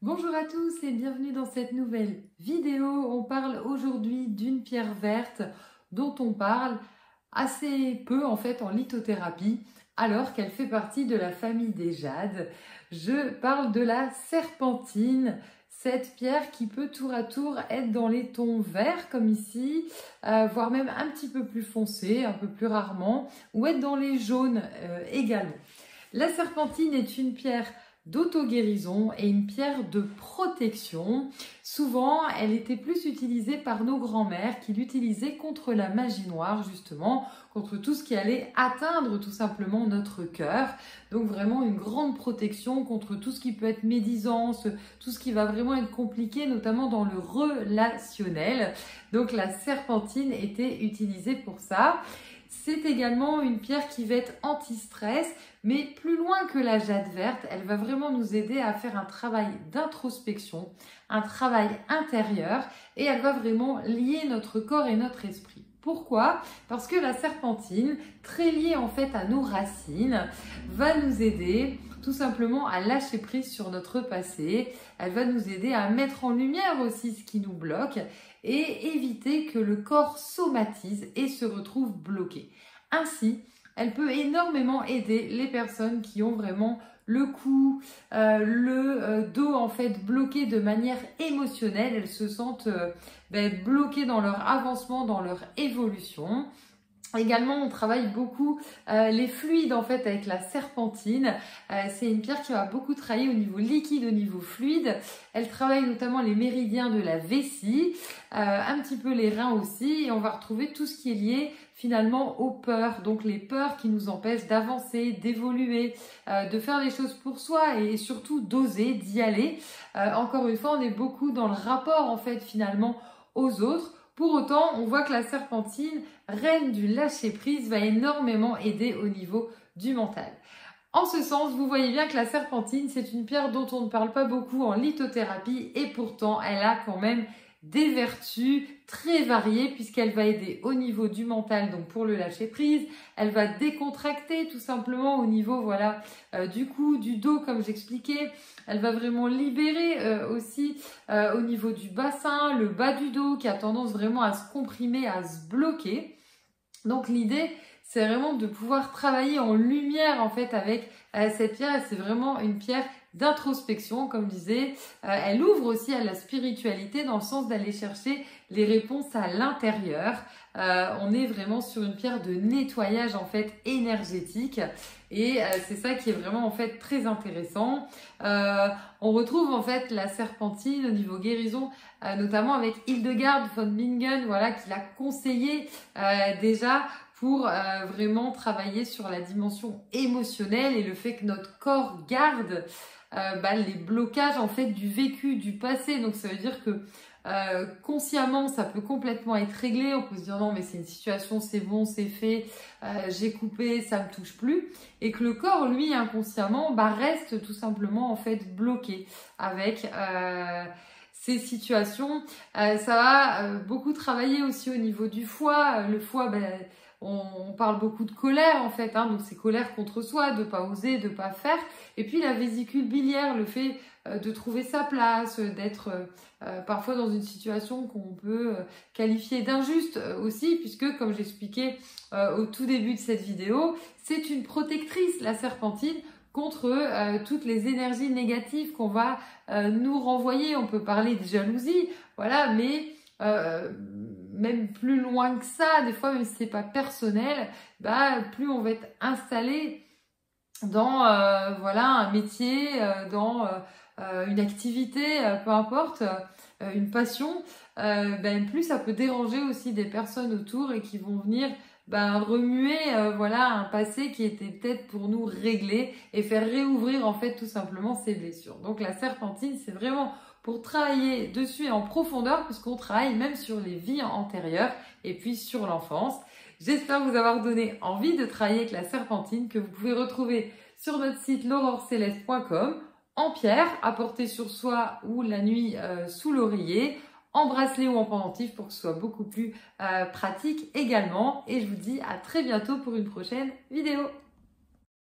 Bonjour à tous et bienvenue dans cette nouvelle vidéo. On parle aujourd'hui d'une pierre verte dont on parle assez peu en fait en lithothérapie alors qu'elle fait partie de la famille des jades. Je parle de la serpentine, cette pierre qui peut tour à tour être dans les tons verts comme ici, voire même un petit peu plus foncé, un peu plus rarement, ou être dans les jaunes également. La serpentine est une pierre d'auto-guérison et une pierre de protection. Souvent, elle était plus utilisée par nos grands-mères qui l'utilisaient contre la magie noire, justement, contre tout ce qui allait atteindre tout simplement notre cœur. Donc vraiment une grande protection contre tout ce qui peut être médisance, tout ce qui va vraiment être compliqué, notamment dans le relationnel. Donc la serpentine était utilisée pour ça. C'est également une pierre qui va être anti-stress, mais plus loin que la jade verte, elle va vraiment nous aider à faire un travail d'introspection, un travail intérieur, et elle va vraiment lier notre corps et notre esprit. Pourquoi? Parce que la serpentine, très liée en fait à nos racines, va nous aider tout simplement à lâcher prise sur notre passé. Elle va nous aider à mettre en lumière aussi ce qui nous bloque et éviter que le corps somatise et se retrouve bloqué. Ainsi, elle peut énormément aider les personnes qui ont vraiment le cou, le dos en fait bloqué de manière émotionnelle. Elles se sentent bloquées dans leur avancement, dans leur évolution. Également, on travaille beaucoup les fluides en fait avec la serpentine. C'est une pierre qui va beaucoup travailler au niveau liquide, au niveau fluide. Elle travaille notamment les méridiens de la vessie, un petit peu les reins aussi. Et on va retrouver tout ce qui est lié finalement aux peurs. Donc les peurs qui nous empêchent d'avancer, d'évoluer, de faire les choses pour soi et surtout d'oser, d'y aller. Encore une fois, on est beaucoup dans le rapport en fait finalement aux autres. Pour autant, on voit que la serpentine, reine du lâcher-prise, va énormément aider au niveau du mental. En ce sens, vous voyez bien que la serpentine, c'est une pierre dont on ne parle pas beaucoup en lithothérapie et pourtant, elle a quand même des vertus très variées puisqu'elle va aider au niveau du mental, donc pour le lâcher prise, elle va décontracter tout simplement au niveau du cou, du dos comme j'expliquais, elle va vraiment libérer aussi au niveau du bassin, le bas du dos qui a tendance vraiment à se comprimer, à se bloquer. Donc l'idée, c'est vraiment de pouvoir travailler en lumière en fait avec cette pierre et c'est vraiment une pierre d'introspection, comme je disais. Elle ouvre aussi à la spiritualité dans le sens d'aller chercher les réponses à l'intérieur. On est vraiment sur une pierre de nettoyage en fait énergétique et c'est ça qui est vraiment en fait très intéressant. On retrouve en fait la serpentine au niveau guérison, notamment avec Hildegard von Bingen, qui l'a conseillé déjà pour vraiment travailler sur la dimension émotionnelle et le fait que notre corps garde les blocages en fait du vécu, du passé. Donc ça veut dire que consciemment ça peut complètement être réglé, on peut se dire non mais c'est une situation, c'est bon, c'est fait, j'ai coupé, ça me touche plus, et que le corps lui inconsciemment reste tout simplement en fait bloqué avec ces situations. Ça va beaucoup travailler aussi au niveau du foie. Le foie, on parle beaucoup de colère en fait, donc c'est colère contre soi, de pas oser, de pas faire. Et puis la vésicule biliaire, le fait de trouver sa place, d'être parfois dans une situation qu'on peut qualifier d'injuste aussi, puisque comme j'expliquais au tout début de cette vidéo, c'est une protectrice, la serpentine, contre toutes les énergies négatives qu'on va nous renvoyer. On peut parler de jalousie, mais même plus loin que ça, des fois même si c'est pas personnel, plus on va être installé dans un métier, dans une activité, peu importe, une passion, plus ça peut déranger aussi des personnes autour et qui vont venir remuer un passé qui était peut-être pour nous réglé et faire réouvrir en fait tout simplement ces blessures. Donc la serpentine, c'est vraiment pour travailler dessus en profondeur puisqu'on travaille même sur les vies antérieures et puis sur l'enfance. J'espère vous avoir donné envie de travailler avec la serpentine que vous pouvez retrouver sur notre site l'aurorcéleste.com en pierre à porter sur soi ou la nuit sous l'oreiller, en bracelet ou en pendentif pour que ce soit beaucoup plus pratique également. Et je vous dis à très bientôt pour une prochaine vidéo.